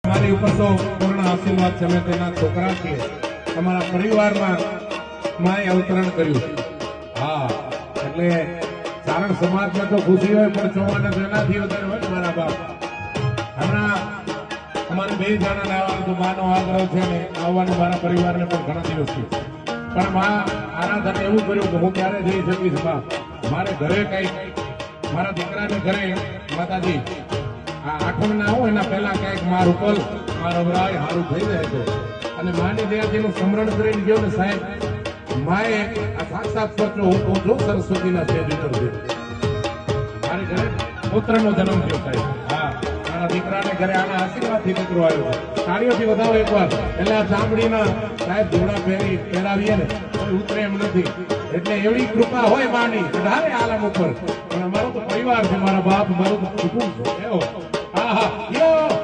મારી ઉપર તો પૂર્ણ આશીર્વાદ છે. અમે તેના છોકરા છીએ. તમારા પરિવારમાં માએ અવતરણ કર્યું. હા, એટલે સારણ સમાજમાં તો ખુશી હોય, પણ ચોવાના એનાથી વધારે હોય મારા બાપ. હમણાં અમારે 2 જણાને આવવાનું તો માનો આગ્રહ છે ને આવવાનું મારા પરિવારને પણ ઘણા દિવસથી. પણ મા આરાધન એવું કર્યું કે હું ક્યારે જઈ શકીશ બા. મારે ઘરે કઈ મારા દીકરાને ઘરે માતાજી આ આઠમ ના આવું એના પહેલા કઈક માર ઉપર મારો અવરાય સારું થઈ જાય છે. અને માની દયાથી સ્મરણ કરીને ગયો ને સાહેબ, માએ આ સાક્ષાત પત્ર હું કહું છું સરસ્વતીના સ્ટેજ ઉપર છે. મારી ઘરે પુત્રનો જન્મ થયો સાહેબ. હા, મારા દીકરાને ઘરે આના આશીર્વાદથી દીકરો આવ્યો. તાળીઓથી વધાવો એકવાર. એટલે આ ચામડીના સાહેબ જોડા પહેરાવીએ ને કોઈ ઉતરે એમ નથી. એટલે એવી કૃપા હોય માની વધારે આલમ ઉપર. પણ અમારો તો પરિવાર છે, મારા બાપ, મારું તો કુટુંબ છે. એવો હા હા યો